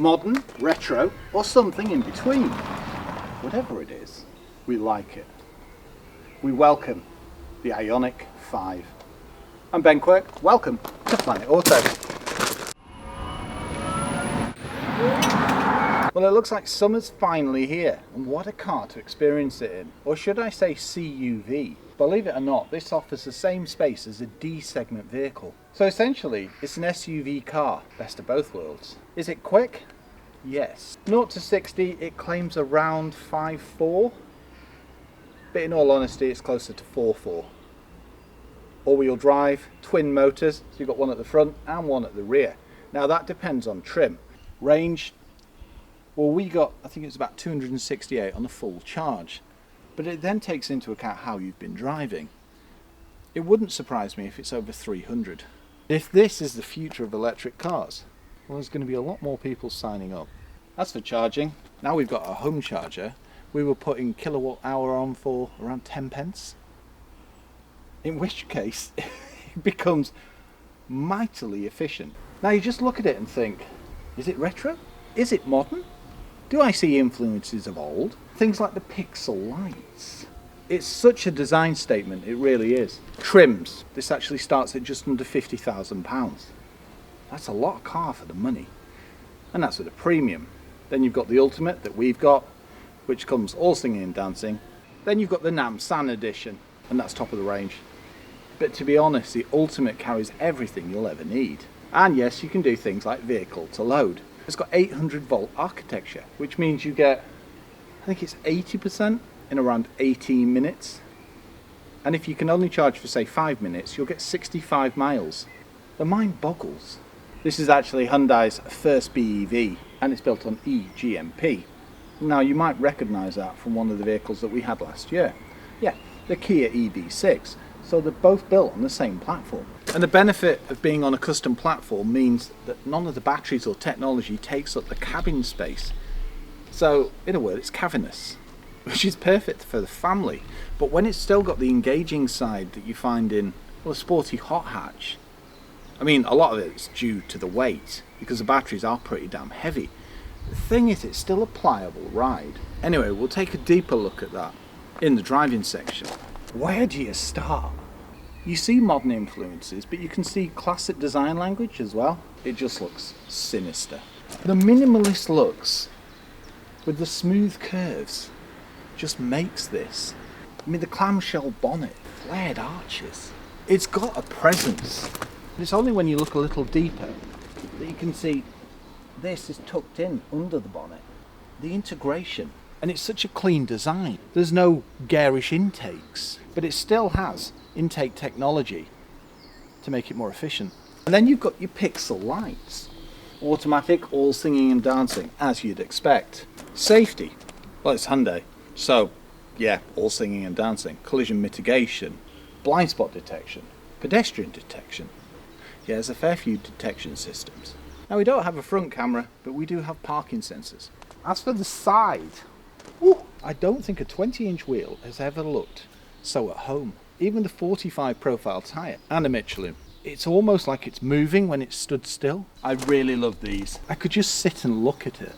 Modern, retro, or something in between. Whatever it is, we like it. We welcome the Ioniq 5. I'm Ben Quirk, welcome to Planet Auto. Well, it looks like summer's finally here, and what a car to experience it in. Or should I say CUV? Believe it or not, this offers the same space as a D-segment vehicle. So essentially, it's an SUV car, best of both worlds. Is it quick? Yes. 0 to 60, it claims around 5.4, but in all honesty, it's closer to 4.4. All-wheel drive, twin motors, so you've got one at the front and one at the rear. Now that depends on trim. Range, well, we got, I think it's about 268 on a full charge, but it then takes into account how you've been driving. It wouldn't surprise me if it's over 300. If this is the future of electric cars, well, there's going to be a lot more people signing up. As for charging, now we've got a home charger, we were putting kilowatt hour on for around 10 pence. In which case, it becomes mightily efficient. Now you just look at it and think, is it retro? Is it modern? Do I see influences of old? Things like the pixel lights. It's such a design statement, it really is. Trims, this actually starts at just under £50,000. That's a lot of car for the money. And that's at a premium. Then you've got the Ultimate that we've got, which comes all singing and dancing. Then you've got the Namsan edition, and that's top of the range. But to be honest, the Ultimate carries everything you'll ever need. And yes, you can do things like vehicle to load. It's got 800 volt architecture, which means you get, I think it's 80% in around 18 minutes. And if you can only charge for say 5 minutes, you'll get 65 miles. The mind boggles. This is actually Hyundai's first BEV, and it's built on eGMP. Now you might recognise that from one of the vehicles that we had last year. Yeah, the Kia EV6. So they're both built on the same platform. And the benefit of being on a custom platform means that none of the batteries or technology takes up the cabin space. So, in a word, it's cavernous, which is perfect for the family. But when it's still got the engaging side that you find in, well, a sporty hot hatch, I mean, a lot of it's due to the weight, because the batteries are pretty damn heavy. The thing is, it's still a pliable ride. Anyway, we'll take a deeper look at that in the driving section. Where do you start? You see modern influences, but you can see classic design language as well. It just looks sinister. The minimalist looks with the smooth curves just makes this. I mean, the clamshell bonnet, flared arches. It's got a presence. And it's only when you look a little deeper that you can see this is tucked in under the bonnet. The integration. And it's such a clean design. There's no garish intakes, but it still has intake technology to make it more efficient. And then you've got your pixel lights. Automatic, all singing and dancing, as you'd expect. Safety, well, it's Hyundai, so yeah, all singing and dancing. Collision mitigation, blind spot detection, pedestrian detection. Yeah, there's a fair few detection systems. Now we don't have a front camera, but we do have parking sensors. As for the side, I don't think a 20-inch wheel has ever looked so at home. Even the 45 profile tyre and a Michelin. It's almost like it's moving when it's stood still. I really love these. I could just sit and look at it.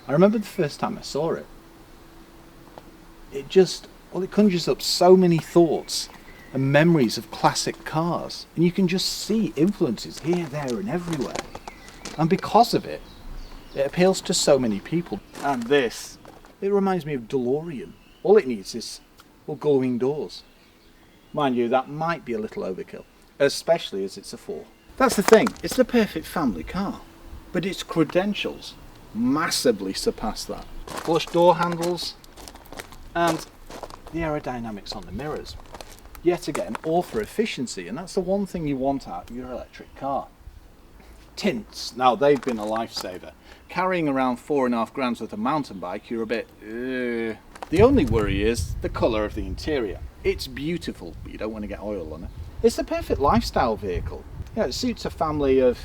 I remember the first time I saw it. It conjures up so many thoughts and memories of classic cars. And you can just see influences here, there and everywhere. And because of it, it appeals to so many people. And this, it reminds me of DeLorean. All it needs is, well, glowing doors. Mind you, that might be a little overkill, especially as it's a 4. That's the thing, it's the perfect family car, but its credentials massively surpass that. Flush door handles and the aerodynamics on the mirrors. Yet again, all for efficiency, and that's the one thing you want out of your electric car. Tints, now they've been a lifesaver. Carrying around 4.5 grams worth of mountain bike, you're a bit, The only worry is the colour of the interior. It's beautiful, but you don't want to get oil on it. It's the perfect lifestyle vehicle. Yeah, it suits a family of,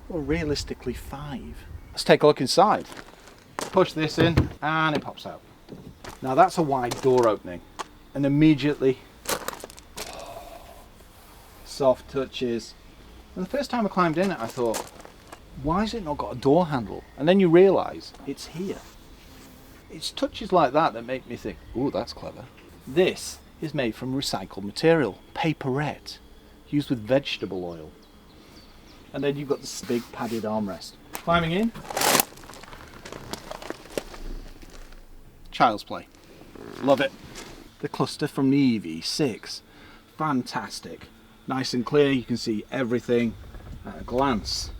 well, realistically 5. Let's take a look inside. Push this in and it pops out. Now that's a wide door opening, and immediately soft touches. And the first time I climbed in it, I thought, Why has it not got a door handle? And then you realise it's here. It's touches like that that make me think, ooh, that's clever. This is made from recycled material, paperette, used with vegetable oil. And then you've got this big padded armrest. Climbing in. Child's play. Love it. The cluster from the EV6. Fantastic. Nice and clear, you can see everything at a glance.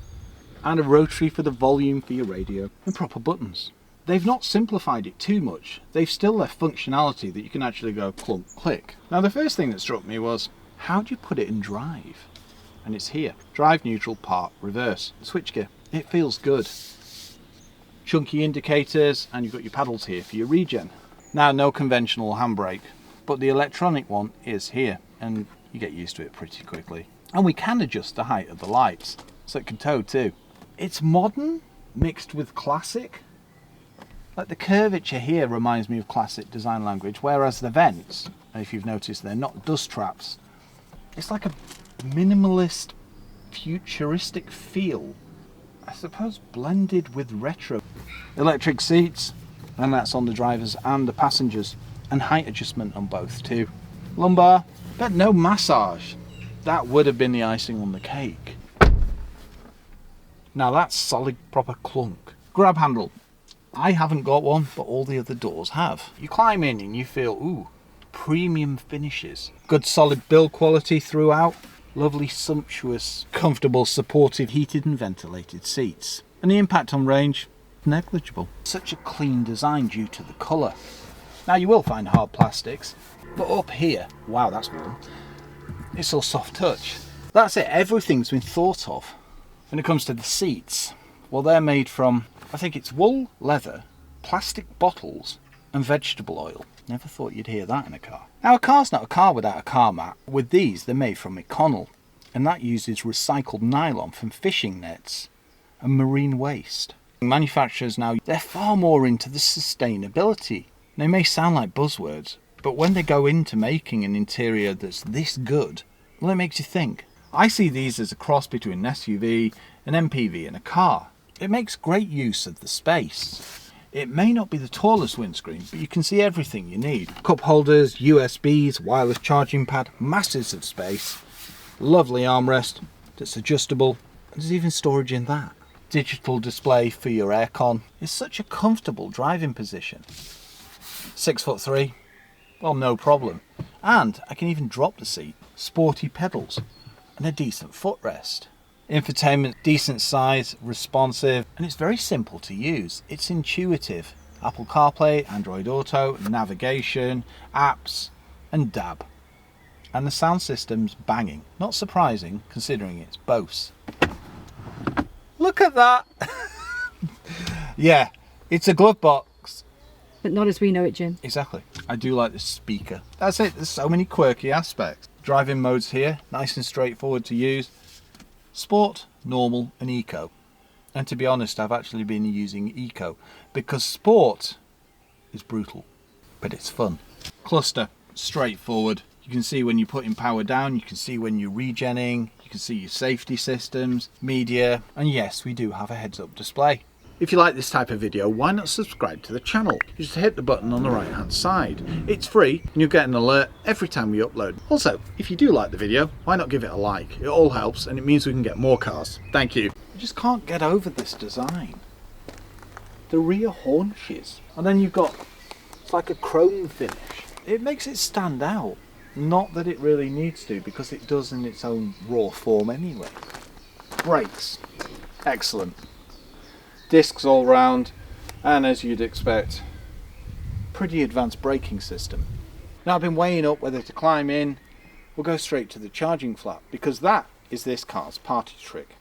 And a rotary for the volume for your radio and proper buttons. They've not simplified it too much. They've still left functionality that you can actually go clunk, click. Now the first thing that struck me was, how do you put it in drive? And it's here. Drive, neutral, park, reverse. Switchgear. It feels good. Chunky indicators, and you've got your paddles here for your regen. Now no conventional handbrake, but the electronic one is here, and you get used to it pretty quickly. And we can adjust the height of the lights, so it can tow too. It's modern, mixed with classic. Like the curvature here reminds me of classic design language, whereas the vents, if you've noticed, they're not dust traps. It's like a minimalist, futuristic feel, I suppose blended with retro. Electric seats, and that's on the drivers and the passengers, and height adjustment on both too. Lumbar, but no massage. That would have been the icing on the cake. Now that's solid proper clunk. Grab handle. I haven't got one, but all the other doors have. You climb in and you feel, ooh, premium finishes. Good solid build quality throughout. Lovely, sumptuous, comfortable, supportive, heated and ventilated seats. And the impact on range, negligible. Such a clean design due to the colour. Now you will find hard plastics, but up here, wow, that's warm. It's all soft touch. That's it, everything's been thought of. When it comes to the seats, well, they're made from, I think it's wool, leather, plastic bottles and vegetable oil. Never thought you'd hear that in a car. Now a car's not a car without a car mat. With these, they're made from Econol, and that uses recycled nylon from fishing nets and marine waste. Manufacturers now, they're far more into the sustainability. They may sound like buzzwords, but when they go into making an interior that's this good, well, it makes you think. I see these as a cross between an SUV, an MPV and a car. It makes great use of the space. It may not be the tallest windscreen, but you can see everything you need. Cup holders, USBs, wireless charging pad, masses of space, lovely armrest that's adjustable, and there's even storage in that. Digital display for your aircon. It's such a comfortable driving position. 6'3", well, no problem. And I can even drop the seat. Sporty pedals and a decent footrest. Infotainment, decent size, responsive, and it's very simple to use. It's intuitive. Apple CarPlay, Android Auto, navigation, apps, and DAB. And the sound system's banging. Not surprising, considering it's Bose. Look at that! Yeah, it's a glove box. But not as we know it, Jim. Exactly. I do like the speaker. That's it, there's so many quirky aspects. Driving modes here, nice and straightforward to use. Sport, normal and eco. And to be honest, I've actually been using eco because sport is brutal, but it's fun. Cluster, straightforward. You can see when you're putting power down, you can see when you're regenning, you can see your safety systems, media, and yes, we do have a heads-up display. If you like this type of video, why not subscribe to the channel? You just hit the button on the right hand side. It's free and you'll get an alert every time we upload. Also, if you do like the video, why not give it a like? It all helps and it means we can get more cars. Thank you. I just can't get over this design. The rear haunches. And then you've got, it's like a chrome finish. It makes it stand out. Not that it really needs to, because it does in its own raw form anyway. Brakes. Excellent. Discs all round, and as you'd expect, pretty advanced braking system. Now I've been weighing up whether to climb in or go straight to the charging flap, because that is this car's party trick.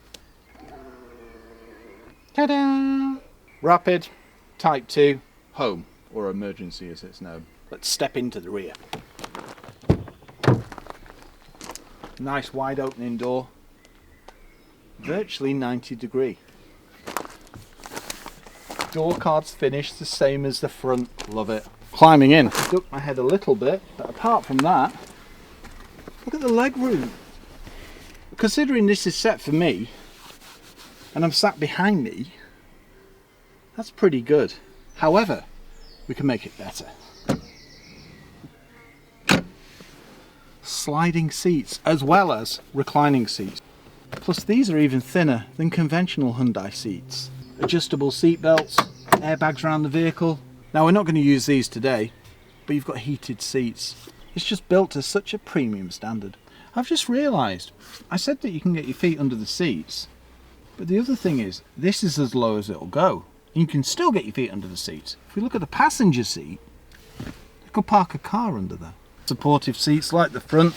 Ta-da! Rapid, Type 2, home, or emergency as it's known. Let's step into the rear. Nice wide opening door, virtually 90 degree. Door cards finished the same as the front, love it. Climbing in, I ducked my head a little bit, but apart from that, look at the leg room. Considering this is set for me, and I'm sat behind me, that's pretty good. However, we can make it better. Sliding seats as well as reclining seats. Plus these are even thinner than conventional Hyundai seats. Adjustable seat belts, airbags around the vehicle. Now we're not going to use these today, but you've got heated seats. It's just built to such a premium standard. I've just realised, I said that you can get your feet under the seats, but the other thing is, this is as low as it'll go. You can still get your feet under the seats. If we look at the passenger seat, you could park a car under there. Supportive seats like the front,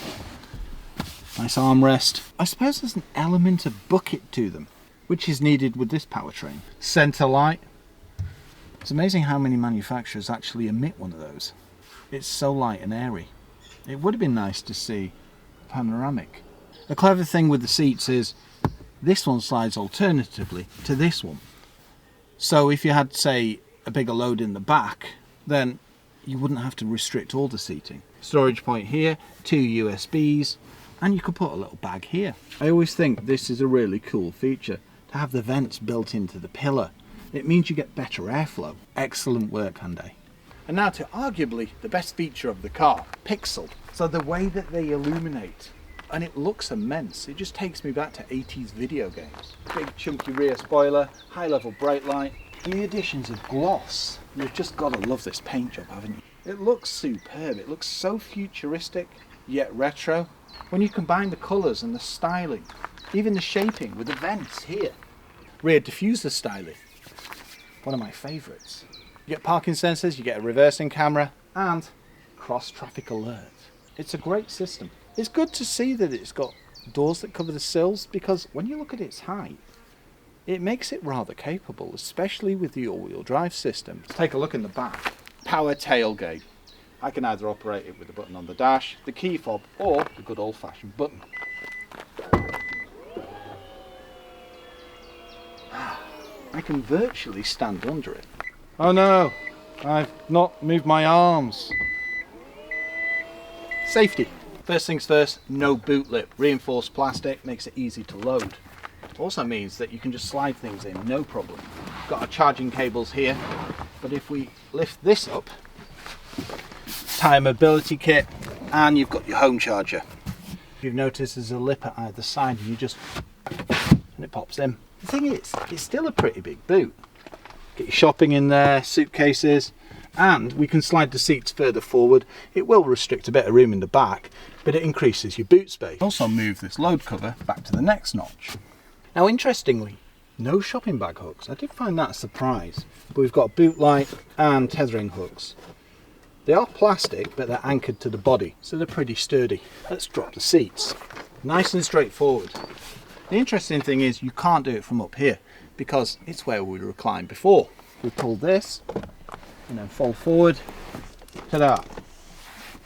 nice armrest. I suppose there's an element of bucket to them, which is needed with this powertrain. Centre light. It's amazing how many manufacturers actually emit one of those. It's so light and airy. It would have been nice to see panoramic. The clever thing with the seats is this one slides alternatively to this one. So if you had, say, a bigger load in the back, then you wouldn't have to restrict all the seating. Storage point here, 2 USBs, and you could put a little bag here. I always think this is a really cool feature, to have the vents built into the pillar. It means you get better airflow. Excellent work, Hyundai. And now to arguably the best feature of the car, Pixel. So the way that they illuminate, and it looks immense. It just takes me back to 80s video games. Big chunky rear spoiler, high level bright light, and the additions of gloss. You've just got to love this paint job, haven't you? It looks superb. It looks so futuristic, yet retro. When you combine the colours and the styling, even the shaping with the vents here. Rear diffuser styling, one of my favourites. You get parking sensors, you get a reversing camera, and cross traffic alert. It's a great system. It's good to see that it's got doors that cover the sills, because when you look at its height, it makes it rather capable, especially with the all-wheel drive system. Let's take a look in the back. Power tailgate. I can either operate it with the button on the dash, the key fob, or the good old-fashioned button. I can virtually stand under it. Oh no, I've not moved my arms. Safety. First things first, no boot lip. Reinforced plastic makes it easy to load. Also means that you can just slide things in, no problem. Got our charging cables here, but if we lift this up, tyre mobility kit, and you've got your home charger. If you've noticed there's a lip at either side, and you just, and it pops in. The thing is, it's still a pretty big boot. Get your shopping in there, suitcases, and we can slide the seats further forward. It will restrict a bit of room in the back, but it increases your boot space. Also move this load cover back to the next notch. Now interestingly, no shopping bag hooks. I did find that a surprise, but we've got boot light and tethering hooks. They are plastic, but they're anchored to the body, so they're pretty sturdy. Let's drop the seats. Nice and straightforward. The interesting thing is you can't do it from up here, because it's where we reclined before. We pull this and then fold forward, ta-da.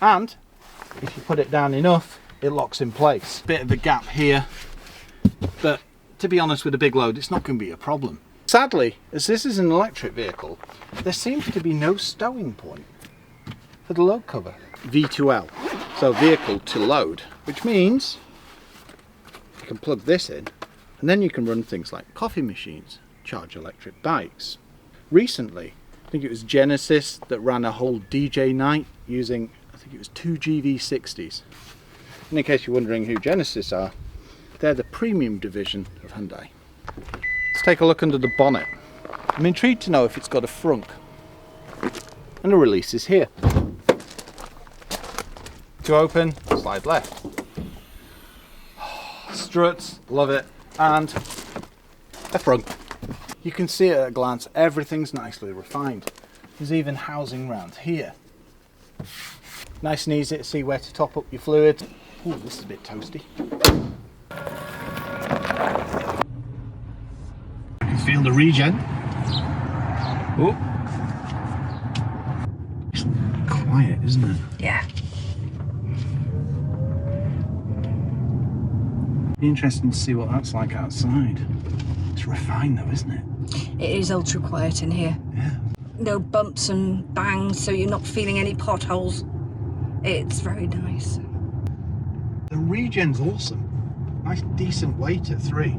And if you put it down enough, it locks in place. Bit of a gap here, but to be honest, with a big load, it's not going to be a problem. Sadly, as this is an electric vehicle, there seems to be no stowing point for the load cover. V2L, so vehicle to load, which means you can plug this in, and then you can run things like coffee machines, charge electric bikes. Recently, I think it was Genesis that ran a whole DJ night using, I think it was 2 GV60s. And in case you're wondering who Genesis are, they're the premium division of Hyundai. Let's take a look under the bonnet. I'm intrigued to know if it's got a frunk. And the release is here. To open, slide left. Struts, love it. And a frunk. You can see at a glance, everything's nicely refined. There's even housing round here. Nice and easy to see where to top up your fluid. Ooh, this is a bit toasty. I can feel the regen. Oh, it's quiet, isn't it? Yeah. Be interesting to see what that's like outside. It's refined though, isn't it? It is ultra quiet in here. Yeah. No bumps and bangs, so you're not feeling any potholes. It's very nice. The regen's awesome. Nice decent weight at 3.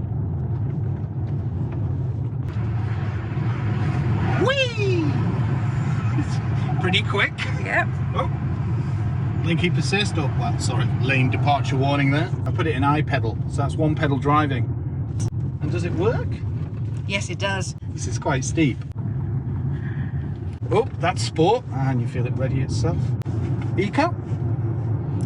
be quick. Yep. Oh. Lane keep assist, oh, well, sorry, lane departure warning there. I put it in I pedal, so that's one pedal driving. And does it work? Yes, it does. This is quite steep. Oh, that's sport, and you feel it ready itself. Eco?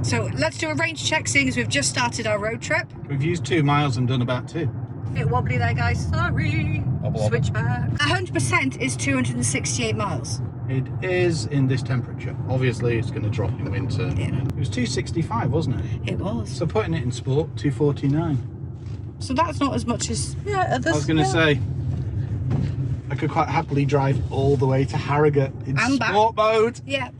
So let's do a range check, seeing as we've just started our road trip. We've used 2 miles and done about 2. Bit wobbly there, guys. Sorry. Wobble. Switch back. 100% is 268 miles. It is in this temperature. Obviously, it's going to drop in winter. Yeah. It was 265, wasn't it? It was. So putting it in sport, 249. So that's not as much as others. I was going to say, I could quite happily drive all the way to Harrogate in And sport mode. Yeah.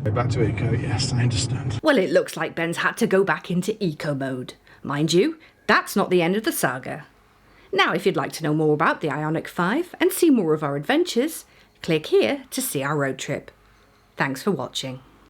Back to Eco, yes, I understand. Well, it looks like Ben's had to go back into eco mode. Mind you, that's not the end of the saga. Now, if you'd like to know more about the Ioniq 5 and see more of our adventures, click here to see our road trip. Thanks for watching.